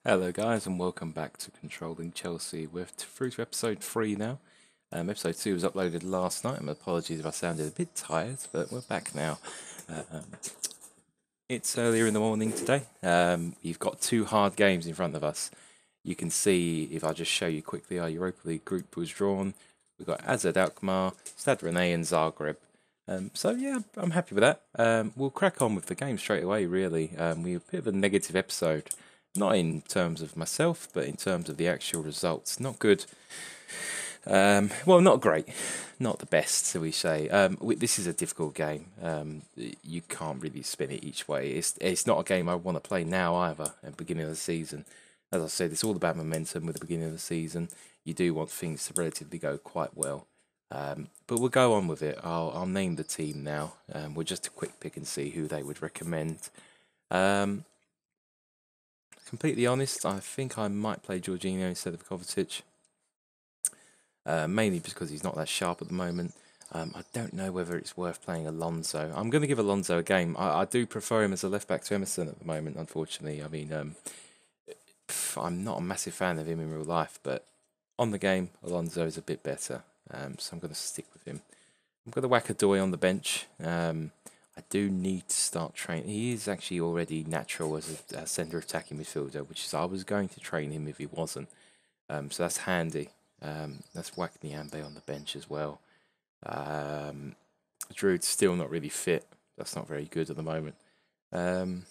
Hello, guys, and welcome back to Controlling Chelsea. We're through to episode 3 now. Episode 2 was uploaded last night, and apologies if I sounded a bit tired, but we're back now. Um, it's earlier in the morning today. We've got two hard games in front of us. You can see, if I just show you quickly, our Europa League group was drawn. We've got AZ Alkmaar, Stade Rennais, and Zagreb. So yeah, I'm happy with that. We'll crack on with the game straight away, really. We have a bit of a negative episode. Not in terms of myself, but in terms of the actual results. Not good. Well, not great. Not the best, so we say. This is a difficult game. You can't really spin it each way. It's not a game I want to play now either, at the beginning of the season. As I said, it's all about momentum with the beginning of the season. You do want things to relatively go quite well. But we'll go on with it. I'll name the team now. We'll just a quick pick and see who they would recommend. Completely honest, I think I might play Jorginho instead of Kovacic. Mainly because he's not that sharp at the moment. I don't know whether it's worth playing Alonso. I'm going to give Alonso a game. I do prefer him as a left back to Emerson at the moment, unfortunately. I mean, I'm not a massive fan of him in real life, but on the game, Alonso is a bit better. So I'm going to stick with him. I'm going to whack a Doy on the bench. I do need to start training. He is actually already natural as a centre attacking midfielder, which is I was going to train him if he wasn't. So that's handy. Let's whack Niambe on the bench as well. Druid's still not really fit. That's not very good at the moment. Other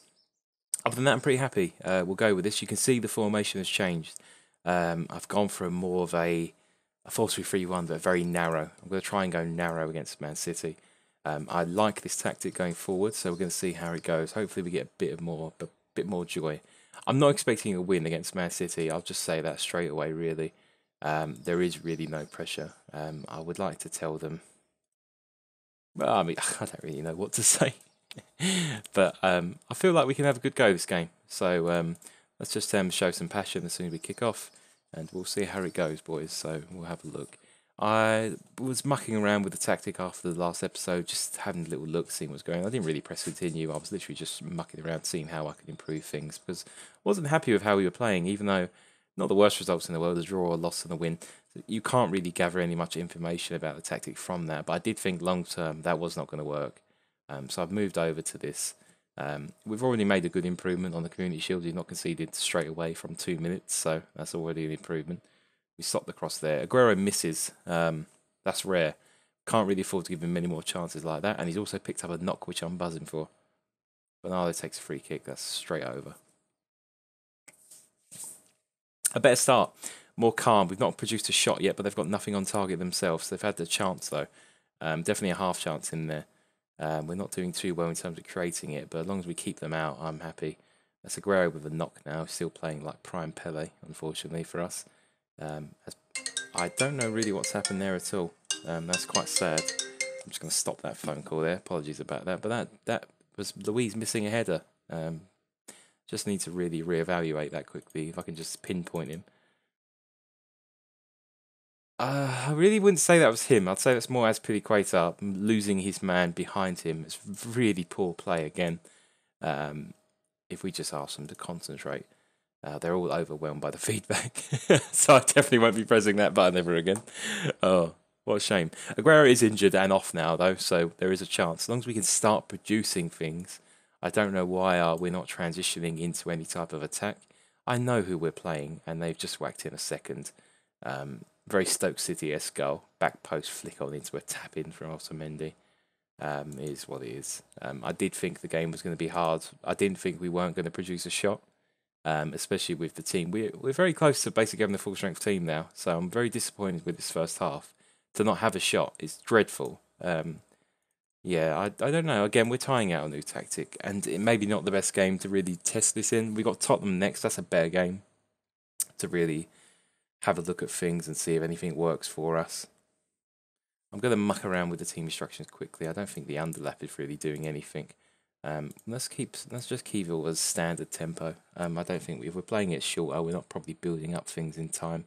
than that, I'm pretty happy. We'll go with this. You can see the formation has changed. I've gone for more of a 4-2-3-1, but very narrow. I'm going to try and go narrow against Man City. I like this tactic going forward, so we're going to see how it goes. Hopefully, we get a bit more joy. I'm not expecting a win against Man City. I'll just say that straight away. Really, there is really no pressure. I would like to tell them. Well, I mean, I don't really know what to say, but I feel like we can have a good go this game. So let's just show some passion as soon as we kick off, and we'll see how it goes, boys. So we'll have a look. I was mucking around with the tactic after the last episode, just having a little look, seeing what's going on. I didn't really press continue. I was literally just mucking around, seeing how I could improve things, because I wasn't happy with how we were playing, even though not the worst results in the world, a draw, a loss, and a win. You can't really gather any much information about the tactic from that, but I did think long term that was not going to work. So I've moved over to this. We've already made a good improvement on the Community Shield. We've not conceded straight away from 2 minutes, so that's already an improvement. We stopped the cross there. Aguero misses. That's rare. Can't really afford to give him many more chances like that. And he's also picked up a knock, which I'm buzzing for. Bernardo takes a free kick. That's straight over. A better start. More calm. We've not produced a shot yet, but they've got nothing on target themselves. They've had the chance, though. Definitely a half chance in there. We're not doing too well in terms of creating it, but as long as we keep them out, I'm happy. That's Aguero with a knock now. Still playing like prime Pele, unfortunately, for us. I don't know really what's happened there at all. That's quite sad. I'm just going to stop that phone call there. Apologies about that. But that was Louise missing a header. Just need to really reevaluate that quickly. If I can just pinpoint him. I really wouldn't say that was him. I'd say that's more Azpilicueta losing his man behind him. It's really poor play again. If we just ask them to concentrate. They're all overwhelmed by the feedback. So I definitely won't be pressing that button ever again. Oh, what a shame. Aguero is injured and off now, though, so there is a chance. As long as we can start producing things, I don't know why we're not transitioning into any type of attack. I know who we're playing, and they've just whacked in a second. Very Stoke City-esque goal. Back post flick on into a tap in from Otamendi. Is what it is. I did think the game was going to be hard. I didn't think we weren't going to produce a shot. Especially with the team. We're very close to basically having a full strength team now, so I'm very disappointed with this first half. To not have a shot is dreadful. Yeah, I don't know. Again, we're trying out a new tactic, and it may be not the best game to really test this in. We got Tottenham next. That's a better game to really have a look at things and see if anything works for us. I'm going to muck around with the team instructions quickly. I don't think the underlap is really doing anything. Let's just keep it as standard tempo. I don't think if we're playing it shorter, we're not probably building up things in time.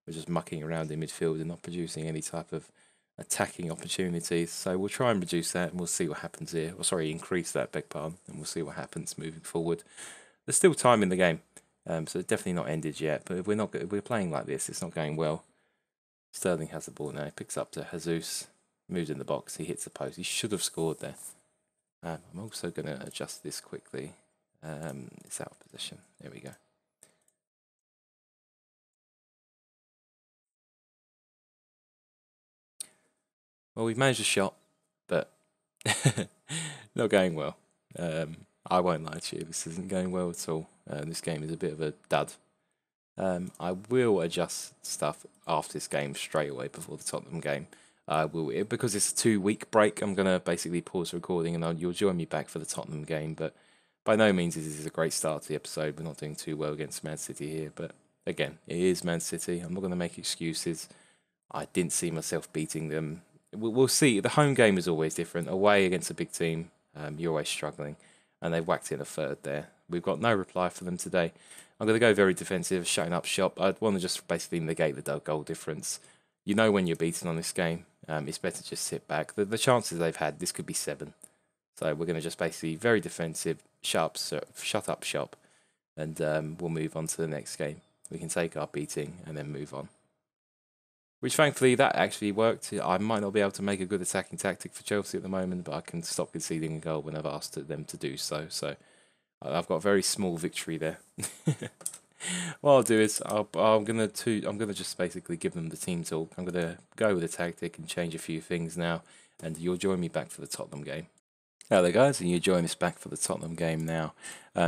We're just mucking around in midfield and not producing any type of attacking opportunities. So we'll try and reduce that, and we'll see what happens here. Or sorry, increase that, beg pardon, and we'll see what happens moving forward. There's still time in the game. So it's definitely not ended yet. But if we're playing like this, it's not going well. Sterling has the ball now. He picks up to Jesus. Moves in the box. He hits the post. He should have scored there. I'm also going to adjust this quickly. It's out of position. There we go. Well, we've managed a shot, but not going well. I won't lie to you. This isn't going well at all. This game is a bit of a dud. I will adjust stuff after this game straight away before the Tottenham game. I will, because it's a 2-week break. I'm gonna basically pause the recording and you'll join me back for the Tottenham game. But by no means this is a great start to the episode. We're not doing too well against Man City here, but again, it is Man City. I'm not gonna make excuses. I didn't see myself beating them. We'll see. The home game is always different. Away against a big team, you're always struggling, and they whacked in a third there. We've got no reply for them today. I'm going to go very defensive, shutting up shop. I'd want to just basically negate the goal difference. You know when you're beaten on this game, it's better to just sit back. The chances they've had, this could be 7. So we're going to just basically very defensive, shut up shop, and we'll move on to the next game. We can take our beating and then move on. Which thankfully that actually worked. I might not be able to make a good attacking tactic for Chelsea at the moment, but I can stop conceding a goal when I've asked them to do so. So I've got a very small victory there. What I'll do is I'm gonna just basically give them the team talk. I'm gonna go with the tactic and change a few things now, and you'll join me back for the Tottenham game. Hello guys, and you join us back for the Tottenham game now.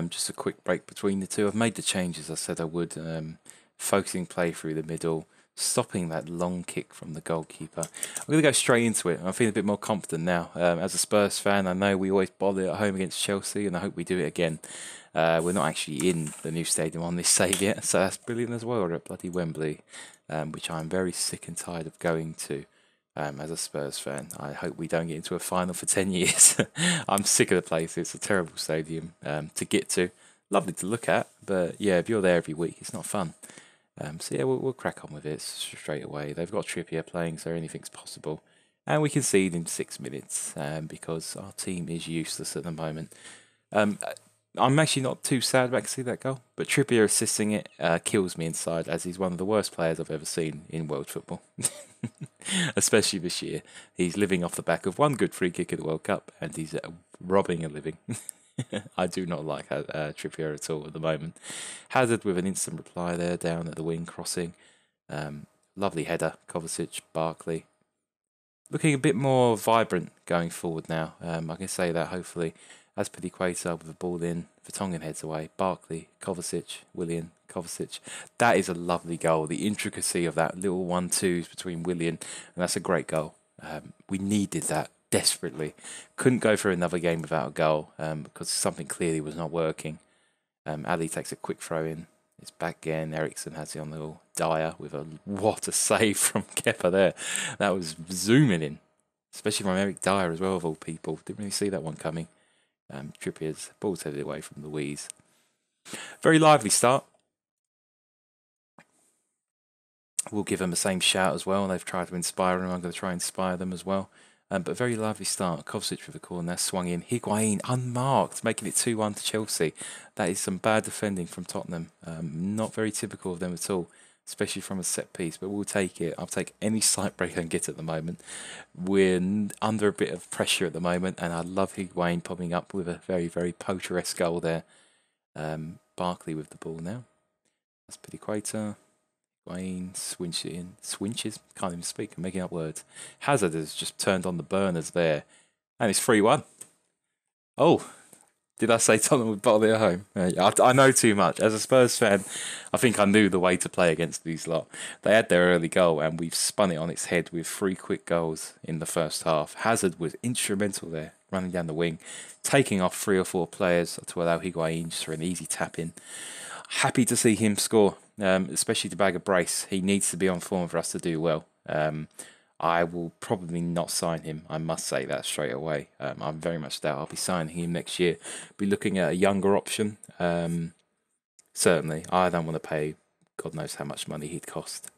Just a quick break between the two. I've made the changes I said I would. Focusing play through the middle, stopping that long kick from the goalkeeper. I'm going to go straight into it. I'm feeling a bit more confident now. As a Spurs fan, I know we always bother at home against Chelsea, and I hope we do it again. We're not actually in the new stadium on this save yet, so that's brilliant as well. We're at bloody Wembley, which I'm very sick and tired of going to. As a Spurs fan, I hope we don't get into a final for 10 years. I'm sick of the place. It's a terrible stadium to get to. Lovely to look at, but yeah, if you're there every week, it's not fun. So yeah, we'll crack on with it straight away. They've got Trippier playing, so anything's possible. And we concede in 6 minutes because our team is useless at the moment. I'm actually not too sad about to see that goal, but Trippier assisting it kills me inside, as he's one of the worst players I've ever seen in world football. Especially this year. He's living off the back of one good free kick at the World Cup, and he's robbing a living. I do not like Trippier at all at the moment. Hazard with an instant reply there, down at the wing, crossing. Lovely header, Kovacic, Barkley. Looking a bit more vibrant going forward now. I can say that hopefully. Azpilicueta with the ball in, Vertonghen heads away, Barkley, Kovacic, Willian, Kovacic. That is a lovely goal. The intricacy of that little 1-2s between Willian, and that's a great goal. We needed that desperately. Couldn't go for another game without a goal because something clearly was not working. Ali takes a quick throw in. It's back again. Ericsson has it on the little Dyer with what a save from Kepa there. That was zooming in, especially from Eric Dyer as well, of all people. Didn't really see that one coming. Trippier's ball's headed away from Louise. Very lively start. We'll give them the same shout as well. They've tried to inspire them. I'm going to try and inspire them as well. But a very lively start. Kovacic with the corner, swung in. Higuain unmarked, making it 2-1 to Chelsea. That is some bad defending from Tottenham. Not very typical of them at all, especially from a set piece. But we'll take it. I'll take any slight break I can get at the moment. We're under a bit of pressure at the moment, and I love Higuain popping up with a very, very Potter-esque goal there. Barkley with the ball now. That's Azpilicueta. Wayne swinches, can't even speak, I'm making up words. Hazard has just turned on the burners there, and it's 3-1. Oh, did I say Tottenham would bottle it at home? I know too much. As a Spurs fan, I think I knew the way to play against these lot. They had their early goal, and we've spun it on its head with 3 quick goals in the first half. Hazard was instrumental there, running down the wing, taking off 3 or 4 players to allow Higuain just for an easy tap in. Happy to see him score, especially to bag a brace. He needs to be on form for us to do well. I will probably not sign him. I must say that straight away. I'm very much doubt I'll be signing him next year. Be looking at a younger option. Certainly, I don't want to pay God knows how much money he'd cost.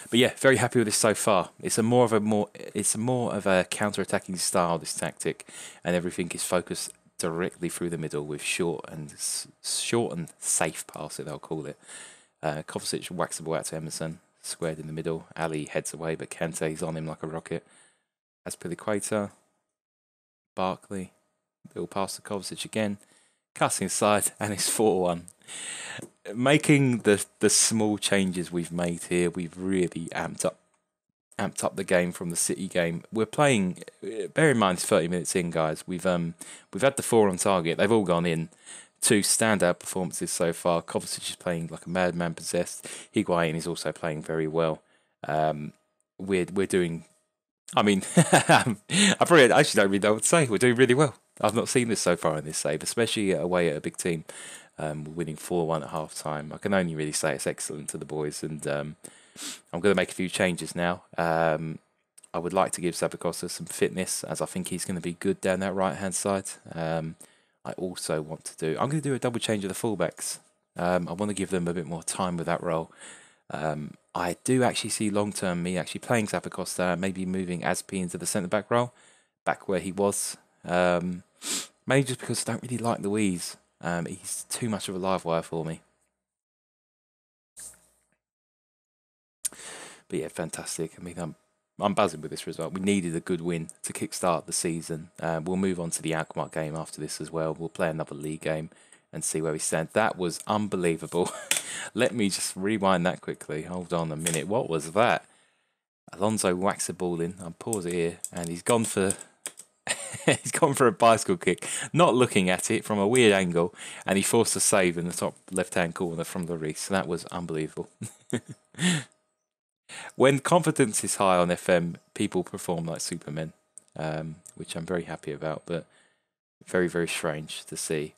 But yeah, very happy with this so far. It's a more of a counter-attacking style, this tactic, and everything is focused directly through the middle with short and safe passing, I'll call it. Kovacic whacks the ball out to Emerson, squared in the middle. Ali heads away, but Kante's on him like a rocket. Azpilicueta, Barkley, little pass to Kovacic again, cuts inside, and it's 4-1. Making the small changes we've made here, we've really amped up the game from the City game. We're playing. Bear in mind, it's 30 minutes in, guys. We've had the 4 on target. They've all gone in. 2 standout performances so far. Kovacic is playing like a madman possessed. Higuain is also playing very well. We're doing. I mean, I probably actually don't really know what to say. We're doing really well. I've not seen this so far in this save, especially away at a big team. We're winning 4-1 at half time. I can only really say it's excellent to the boys, and I'm going to make a few changes now. I would like to give Zappacosta some fitness, as I think he's going to be good down that right hand side. I also want to I'm going to do a double change of the fullbacks. I want to give them a bit more time with that role. I do actually see long term me actually playing Zappacosta, maybe moving Aspi into the centre back role, back where he was. Maybe just because I don't really like Louise. He's too much of a live wire for me. But yeah, fantastic. I mean, I'm buzzing with this result. We needed a good win to kickstart the season. We'll move on to the Alkmaar game after this as well. We'll play another league game and see where we stand. That was unbelievable. Let me just rewind that quickly. Hold on a minute. What was that? Alonso whacks the ball in. I'll pause it here, and he's gone for he's gone for a bicycle kick, not looking at it from a weird angle, and he forced a save in the top left-hand corner from Lloris. That was unbelievable. When confidence is high on FM, people perform like supermen, which I'm very happy about, but very, very strange to see.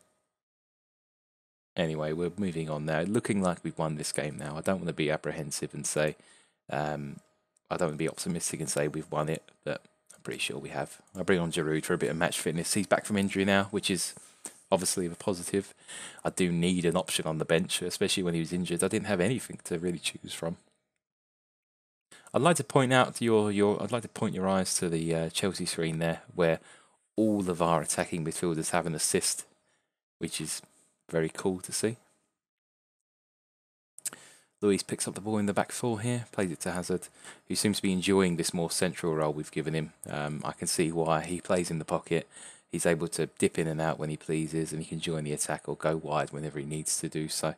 Anyway, we're moving on now. Looking like we've won this game now. I don't want to be apprehensive and say, I don't want to be optimistic and say we've won it, but I'm pretty sure we have. I bring on Giroud for a bit of match fitness. He's back from injury now, which is obviously a positive. I do need an option on the bench, especially when he was injured. I didn't have anything to really choose from. I'd like to point out to I'd like to point your eyes to the Chelsea screen there, where all of our attacking midfielders have an assist, which is very cool to see. Luis picks up the ball in the back 4 here, plays it to Hazard, who seems to be enjoying this more central role we've given him. I can see why. He plays in the pocket. He's able to dip in and out when he pleases, and he can join the attack or go wide whenever he needs to do so.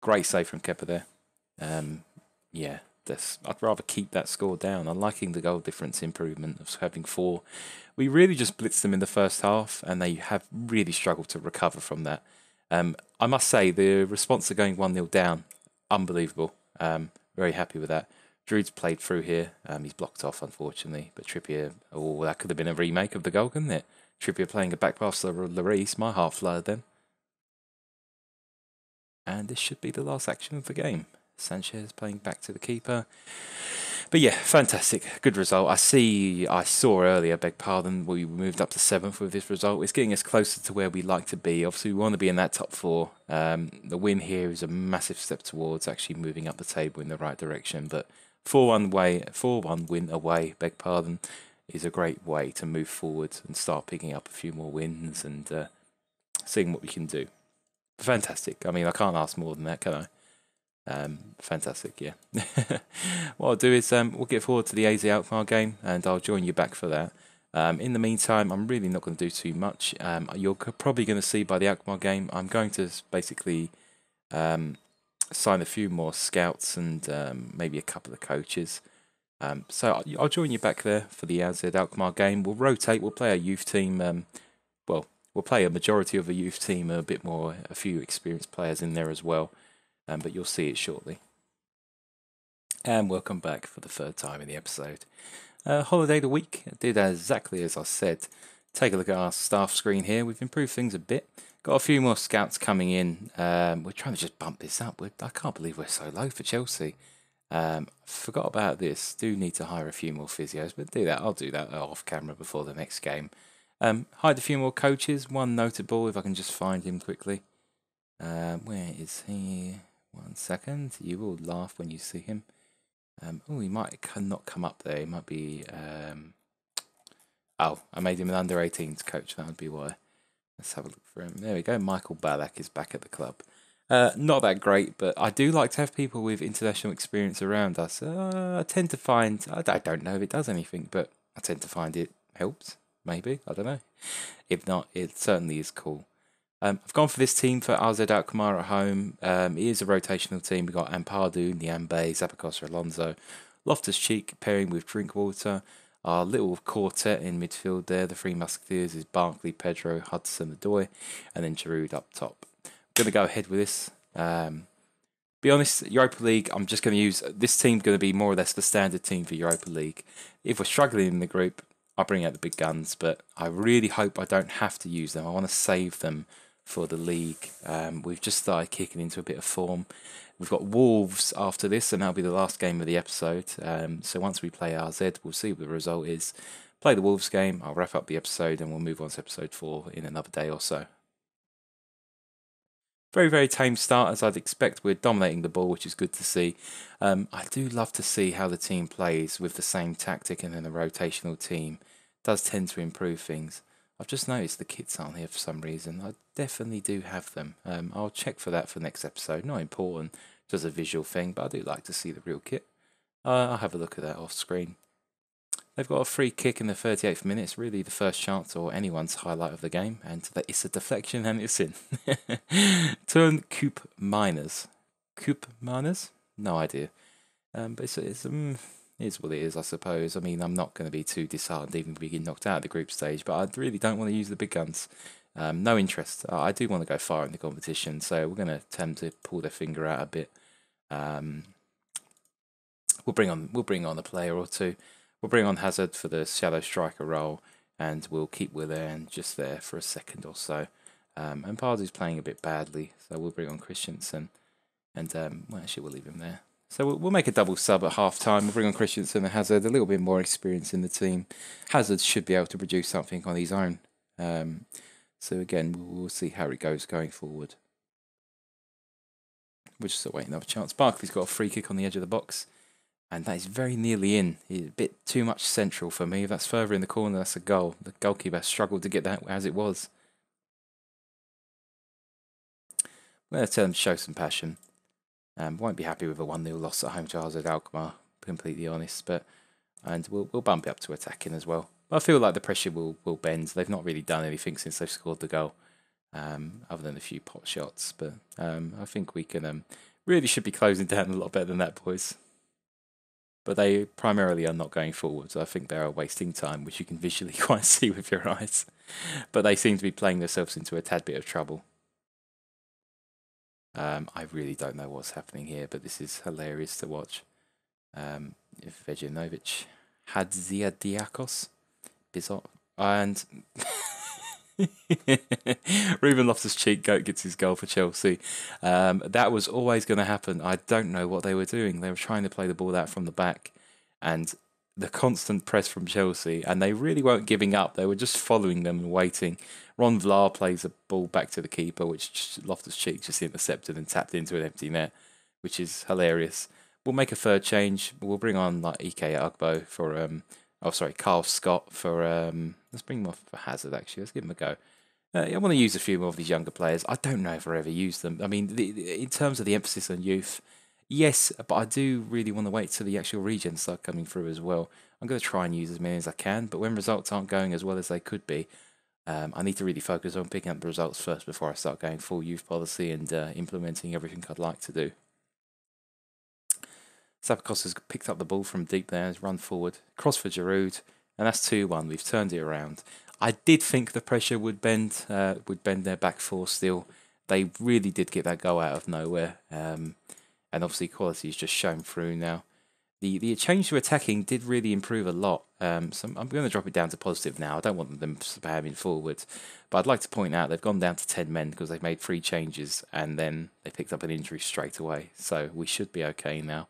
Great save from Kepa there. Yeah. I'd rather keep that score down. I'm liking the goal difference improvement of having 4. We really just blitzed them in the first half, and they have really struggled to recover from that. I must say, the response to going 1-0 down, unbelievable. Very happy with that. Giroud's played through here. He's blocked off, unfortunately. But Trippier, that could have been a remake of the goal, couldn't it? Trippier playing a back pass to Lloris. My heart fluttered then. And this should be the last action of the game. Sanchez playing back to the keeper. But yeah, fantastic. Good result. I saw earlier, beg pardon, we moved up to 7th with this result. It's getting us closer to where we like to be. Obviously, we want to be in that top 4. The win here is a massive step towards actually moving up the table in the right direction. But 4-1 win away, beg pardon, is a great way to move forward and start picking up a few more wins and seeing what we can do. Fantastic. I mean, I can't ask more than that, can I? Fantastic, yeah. What I'll do is we'll get forward to the AZ Alkmaar game, and I'll join you back for that. In the meantime, I'm really not going to do too much. You're probably going to see by the Alkmaar game, I'm going to basically sign a few more scouts and maybe a couple of coaches. So I'll join you back there for the AZ Alkmaar game. We'll rotate. We'll play a youth team. We'll play a majority of a youth team, a few experienced players in there as well. But you'll see it shortly. And welcome back for the 3rd time in the episode. Holiday of the week. I did exactly as I said. Take a look at our staff screen here. We've improved things a bit. Got a few more scouts coming in. We're trying to just bump this up. I can't believe we're so low for Chelsea. Forgot about this. Do need to hire a few more physios, but I'll do that off camera before the next game. Hired a few more coaches. One notable, if I can just find him quickly. Where is he? 1 second. You will laugh when you see him. He might not come up there. He might be... I made him an under-18s coach. That would be why. Let's have a look for him. There we go. Michael Ballack is back at the club. Not that great, but I do like to have people with international experience around us. I tend to find, I don't know if it does anything, but I tend to find it helps. Maybe, I don't know. If not, it certainly is cool. I've gone for this team for AZ Alkmaar at home. It is a rotational team. We've got Ampadu, Niambe, Zappacosta, Alonso, Loftus-Cheek pairing with Drinkwater. Our little quartet in midfield there, the Three Musketeers, is Barkley, Pedro, Hudson, Odoi, and then Giroud up top. I'm going to go ahead with this. Be honest, Europa League, I'm just going to use... This team's going to be more or less the standard team for Europa League. If we're struggling in the group, I'll bring out the big guns, but I really hope I don't have to use them. I want to save them for the league. We've just started kicking into a bit of form. We've got Wolves after this, and that'll be the last game of the episode. So once we play RZ, we'll see what the result is. Play the Wolves game, I'll wrap up the episode, and we'll move on to episode 4 in another day or so. Very, very tame start, as I'd expect. We're dominating the ball, which is good to see. I do love to see how the team plays with the same tactic and then a rotational team. It does tend to improve things. I've just noticed the kits aren't here for some reason. I definitely do have them. I'll check for that for next episode. Not important, just a visual thing, but I do like to see the real kit. I'll have a look at that off screen. They've got a free kick in the 38th minute. It's really the first chance or anyone's highlight of the game. And it's a deflection and it's in. Turn Coop Miners. Coop Miners? No idea. But it's what it is, I suppose. I mean, I'm not going to be too disheartened even if we get knocked out of the group stage. But I really don't want to use the big guns. No interest. I do want to go far in the competition. So we're going to attempt to pull their finger out a bit. We'll bring on a player or two. We'll bring on Hazard for the shadow striker role, and we'll keep Willian just there for a second or so. And Pardeau's playing a bit badly, so we'll bring on Christensen, and well, actually we'll leave him there. So we'll make a double sub at half time. We'll bring on Christensen and Hazard, a little bit more experience in the team. Hazard should be able to produce something on his own. So again, we'll see how it goes going forward. We'll just wait another chance. Barkley's got a free kick on the edge of the box. And that is very nearly in. It's a bit too much central for me. If that's further in the corner, that's a goal. The goalkeeper struggled to get that as it was. I'm going to tell them to show some passion. Won't be happy with a 1-0 loss at home to AZ Alkmaar, completely honest. And we'll bump it up to attacking as well. I feel like the pressure will bend. They've not really done anything since they've scored the goal, other than a few pot shots. But I think we can really should be closing down a lot better than that, boys. But they primarily are not going forwards. I think they are wasting time, which you can visually quite see with your eyes. But they seem to be playing themselves into a tad bit of trouble. I really don't know what's happening here, but this is hilarious to watch. Vejinovic, Hadziadiakos, Bizot, and Ruben Loftus-Cheek gets his goal for Chelsea. That was always going to happen. I don't know what they were doing. They were trying to play the ball out from the back, and the constant press from Chelsea, and they really weren't giving up. They were just following them and waiting. Ron Vlaar plays a ball back to the keeper, which Loftus-Cheek just intercepted and tapped into an empty net, which is hilarious. We'll make a third change. We'll bring on like Ike Agbo for Carl Scott for let's bring him off for Hazard. Actually, let's give him a go. I want to use a few more of these younger players. I don't know if I ever use them. I mean, in terms of the emphasis on youth, yes, but I do really want to wait till the actual regions start coming through as well. I'm going to try and use as many as I can, but when results aren't going as well as they could be, I need to really focus on picking up the results first before I start going full youth policy and implementing everything I'd like to do. Zappacosta has picked up the ball from deep there, has run forward, cross for Giroud, and that's 2-1. We've turned it around. I did think the pressure would bend their back four still. They really did get that goal out of nowhere, and obviously quality is just shown through now. The change to attacking did really improve a lot. So I'm going to drop it down to positive now. I don't want them spamming forward, but I'd like to point out they've gone down to 10 men because they've made 3 changes and then they picked up an injury straight away. So we should be okay now.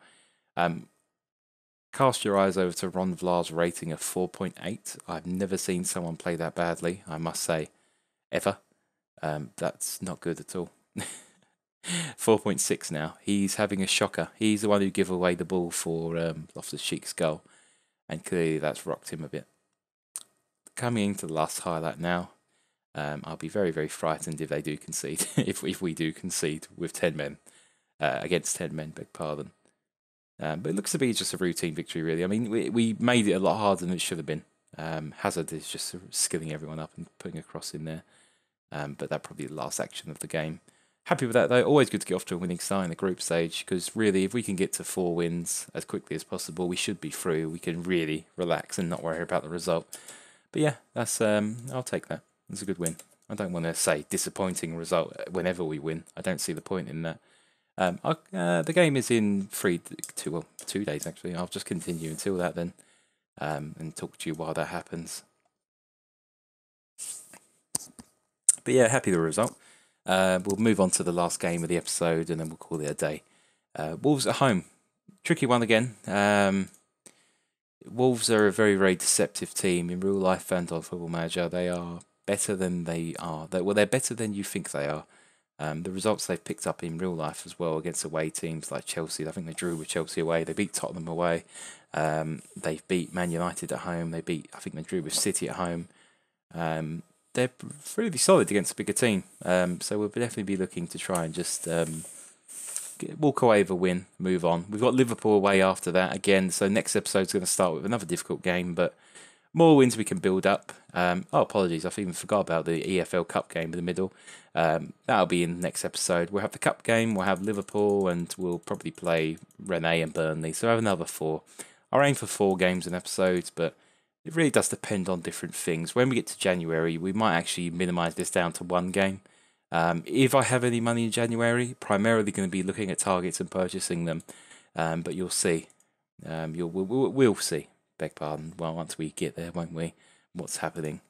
Cast your eyes over to Ron Vlaar's rating of 4.8. I've never seen someone play that badly, I must say, ever. That's not good at all. 4.6 now. He's having a shocker. He's the one who gave away the ball for Loftus-Cheek's goal, and clearly that's rocked him a bit. Coming into the last highlight now. I'll be very, very frightened if they do concede, if we do concede with 10 men, against 10 men, beg pardon. But it looks to be just a routine victory, really. I mean, we made it a lot harder than it should have been. Hazard is just skilling everyone up and putting a cross in there. But that's probably the last action of the game. Happy with that, though. Always good to get off to a winning start in the group stage, because really, if we can get to 4 wins as quickly as possible, we should be through. We can really relax and not worry about the result. But yeah, that's I'll take that. It's a good win. I don't want to say disappointing result whenever we win. I don't see the point in that. The game is in 2 days actually. I'll just continue until that then, and talk to you while that happens. But yeah, happy with the result. We'll move on to the last game of the episode, and then we'll call it a day. Wolves at home, tricky one again. Wolves are a very, very deceptive team in real life and on Football Manager. They are better than they are. They're better than you think they are. The results they've picked up in real life as well against away teams like Chelsea. I think they drew with Chelsea away. They beat Tottenham away. They've beat Man United at home. I think they drew with City at home. They're really solid against a bigger team. So we'll definitely be looking to try and just walk away with a win, move on. We've got Liverpool away after that again. So next episode's going to start with another difficult game, but more wins we can build up. Apologies, I've even forgot about the EFL Cup game in the middle. That'll be in the next episode. We'll have the Cup game, we'll have Liverpool, and we'll probably play Rennes and Burnley. So we'll have another 4. I'll aim for 4 games in episodes, but it really does depend on different things. When we get to January, we might actually minimise this down to 1 game. If I have any money in January, primarily going to be looking at targets and purchasing them. But you'll see. We'll see. Beg pardon. Well, once we get there, won't we? What's happening?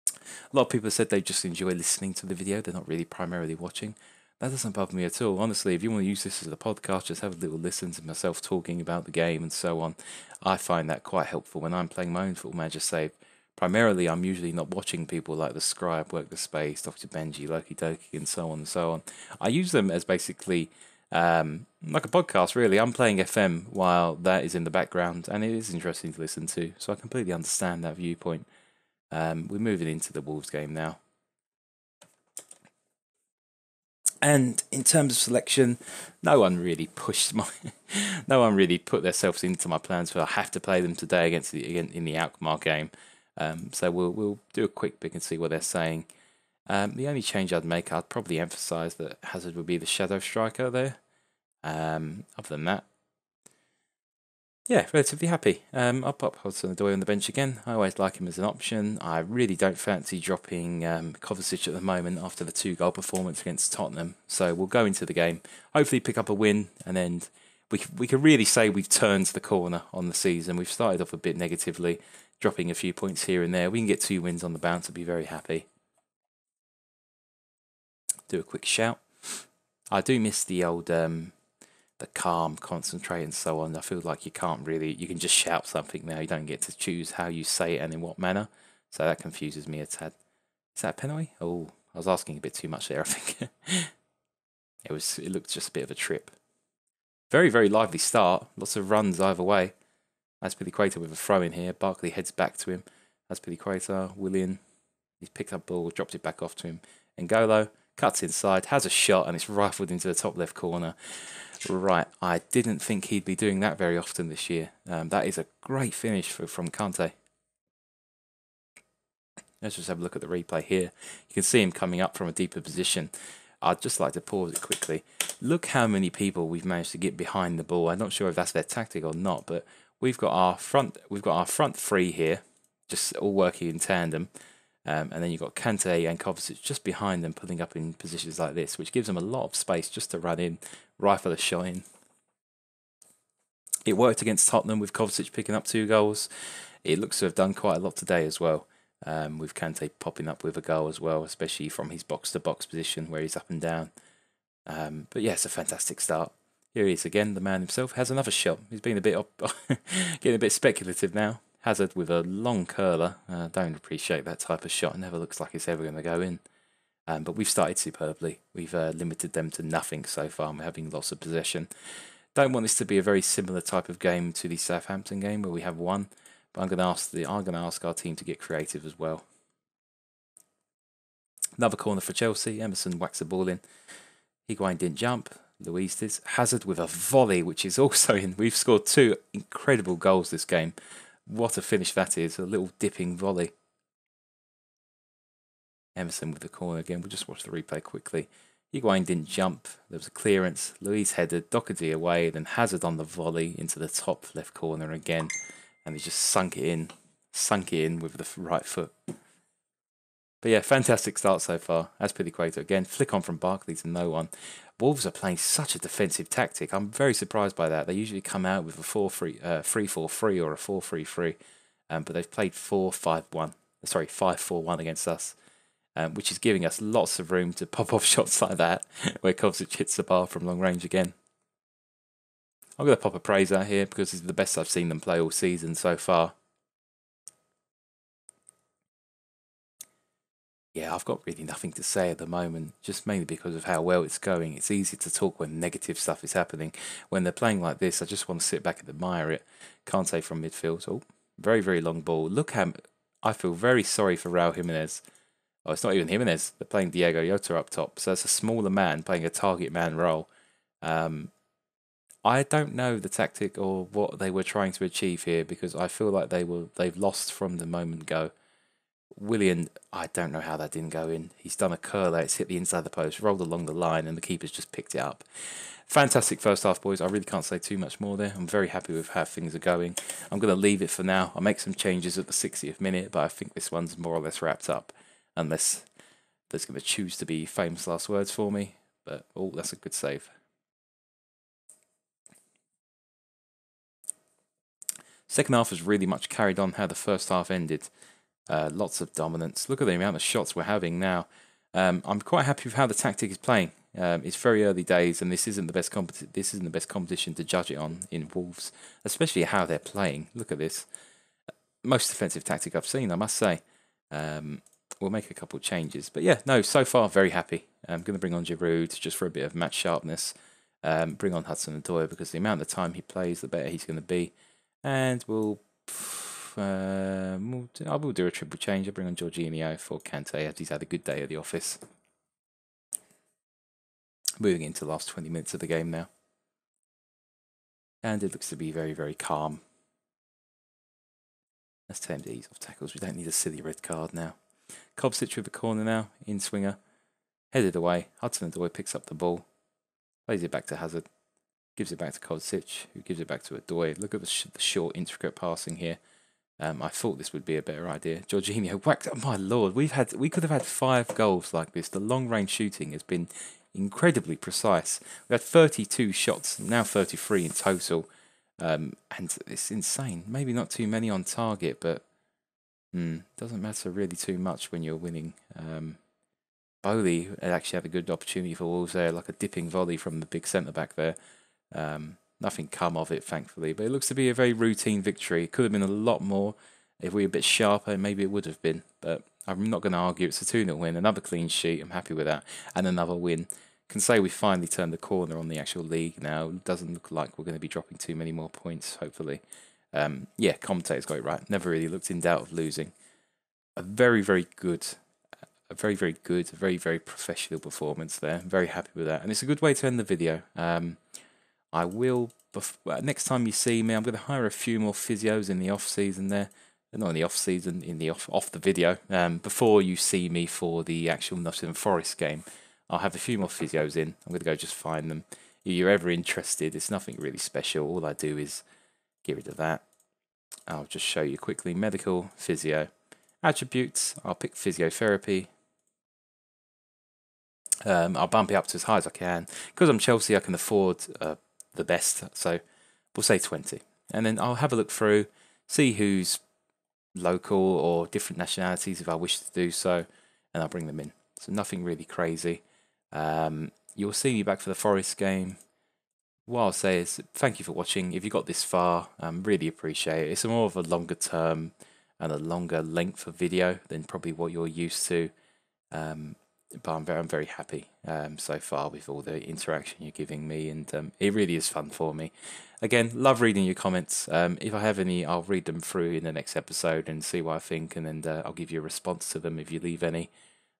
A lot of people have said they just enjoy listening to the video. They're not really primarily watching. That doesn't bother me at all. Honestly, if you want to use this as a podcast, just have a little listen to myself talking about the game and so on. I find that quite helpful when I'm playing my own Football Manager save. Primarily, I'm usually not watching people like the Scribe, Work the Space, Dr. Benji, Loki Doki, and so on and so on. I use them as basically like a podcast, really. I'm playing FM while that is in the background, and it is interesting to listen to, so I completely understand that viewpoint. We're moving into the Wolves game now. And in terms of selection, no one really put themselves into my plans for I have to play them today in the Alkmaar game. So we'll do a quick pick and see what they're saying. The only change I'd make, I'd probably emphasise that Hazard would be the shadow striker there. Other than that, yeah, relatively happy. I'll pop Hudson-Odoi on the bench again. I always like him as an option. I really don't fancy dropping Kovacic at the moment after the 2-goal performance against Tottenham. So we'll go into the game, hopefully pick up a win, and then we can really say we've turned the corner on the season. We've started off a bit negatively, dropping a few points here and there. We can get 2 wins on the bounce. I'd be very happy. Do a quick shout. I do miss the old the calm, concentrate, and so on. I feel like you can just shout something now. You don't get to choose how you say it and in what manner. So that confuses me a tad. Is that a penalty? Oh, I was asking a bit too much there, I think. It looked just a bit of a trip. Very, very lively start. Lots of runs either way. Azpilicueta with a throw in here. Barkley heads back to him. Azpilicueta, Willian. He's picked up ball, dropped it back off to him. N'Golo cuts inside, has a shot, and it's rifled into the top left corner. Right, I didn't think he'd be doing that very often this year. That is a great finish from Kante. Let's just have a look at the replay here. You can see him coming up from a deeper position. I'd just like to pause it quickly. Look how many people we've managed to get behind the ball. I'm not sure if that's their tactic or not, but we've got our front 3 here, just all working in tandem. And then you've got Kante and Kovacic just behind them, pulling up in positions like this, which gives them a lot of space just to run in, rifle a shot in. It worked against Tottenham with Kovacic picking up 2 goals. It looks to have done quite a lot today as well, with Kante popping up with a goal as well, especially from his box-to-box position where he's up and down. But yeah, it's a fantastic start. Here he is again, the man himself, has another shot. He's been a bit getting a bit speculative now. Hazard with a long curler. Don't appreciate that type of shot. It never looks like it's ever going to go in. But we've started superbly. We've limited them to nothing so far. We're having lots of possession. Don't want this to be a very similar type of game to the Southampton game where we have 1. But I'm going to ask our team to get creative as well. Another corner for Chelsea. Emerson whacks the ball in. Higuain didn't jump. Luis did. Hazard with a volley, which is also in. We've scored 2 incredible goals this game. What a finish that is. A little dipping volley. Emerson with the corner again. We'll just watch the replay quickly. Higuain didn't jump. There was a clearance. Luis headed. Doherty away. Then Hazard on the volley into the top left corner again. And he just sunk it in. Sunk it in with the right foot. But yeah, fantastic start so far. Azpilicueta again. Flick on from Barkley to no one. Wolves are playing such a defensive tactic. I'm very surprised by that. They usually come out with a 3-4-3 or a 4-3-3. But they've played 4-5-1. Sorry, 5-4-1 against us. Which is giving us lots of room to pop off shots like that, where Kovacic hits the bar from long range again. I'm going to pop a praise out here because this is the best I've seen them play all season so far. Yeah, I've got really nothing to say at the moment, just mainly because of how well it's going. It's easy to talk when negative stuff is happening. When they're playing like this, I just want to sit back and admire it. Kante from midfield. Oh, very, very long ball. Look how I feel very sorry for Raul Jimenez. Oh, it's not even Jimenez. They're playing Diego Jota up top. So it's a smaller man playing a target man role. I don't know the tactic or what they were trying to achieve here because I feel like they've lost from the moment go. Willian, I don't know how that didn't go in. He's done a curler, it's hit the inside of the post, rolled along the line, and the keeper's just picked it up. Fantastic first half, boys. I really can't say too much more there. I'm very happy with how things are going. I'm going to leave it for now. I'll make some changes at the 60th minute, but I think this one's more or less wrapped up. Unless there's going to choose to be famous last words for me. But, oh, that's a good save. Second half has really much carried on how the first half ended. Lots of dominance. Look at the amount of shots we're having now. I'm quite happy with how the tactic is playing. It's very early days, and this isn't the best competition to judge it on in Wolves, especially how they're playing. Look at this. Most defensive tactic I've seen, I must say. We'll make a couple of changes. But yeah, no, so far, very happy. I'm going to bring on Giroud just for a bit of match sharpness. Bring on Hudson-Odoi because the amount of time he plays, the better he's going to be. And I will do a triple change. I'll bring on Jorginho for Kante as he's had a good day at the office. Moving into the last 20 minutes of the game now. And it looks to be very, very calm. Let's tell him to ease off tackles. We don't need a silly red card now. Kovacic with the corner now, in swinger. Headed away. Hudson-Odoi picks up the ball. Plays it back to Hazard. Gives it back to Kovacic, who gives it back to Odoi. Look at the short, intricate passing here. I thought this would be a better idea. Jorginho whacked up. My lord, we could have had 5 goals like this. The long range shooting has been incredibly precise. We had 32 shots, now 33 in total, and it's insane. Maybe not too many on target, but doesn't matter really too much when you're winning. Bowley actually had a good opportunity for Wolves there, like a dipping volley from the big centre back there. Nothing come of it, thankfully, but it looks to be a very routine victory. It could have been a lot more. If we were a bit sharper, maybe it would have been, but I'm not going to argue. It's a 2-0 win, another clean sheet. I'm happy with that, and another win. Can say we finally turned the corner on the actual league now. It doesn't look like we're going to be dropping too many more points, hopefully. Yeah, commentator's got it right. Never really looked in doubt of losing. A very, very good, very, very professional performance there. I'm very happy with that, and it's a good way to end the video. I will, next time you see me, I'm going to hire a few more physios in the off-season there. Not in the off-season, off the video. Before you see me for the actual Nottingham Forest game, I'll have a few more physios in. I'm going to go just find them. If you're ever interested, it's nothing really special. All I do is get rid of that. I'll just show you quickly. Medical, physio. Attributes, I'll pick physiotherapy. I'll bump it up to as high as I can. Because I'm Chelsea, I can afford the best, so we'll say 20. And then I'll have a look through, see who's local or different nationalities if I wish to do so, and I'll bring them in. So nothing really crazy. You'll see me back for the Forest game. What I'll say is thank you for watching. If you got this far, really appreciate it. It's more of a longer term and a longer length of video than probably what you're used to. But I'm very happy so far with all the interaction you're giving me, and it really is fun for me. Again, love reading your comments. If I have any, I'll read them through in the next episode and see what I think, and then I'll give you a response to them if you leave any.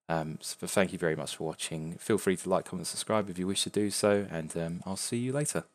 So thank you very much for watching. Feel free to like, comment, subscribe if you wish to do so, and I'll see you later.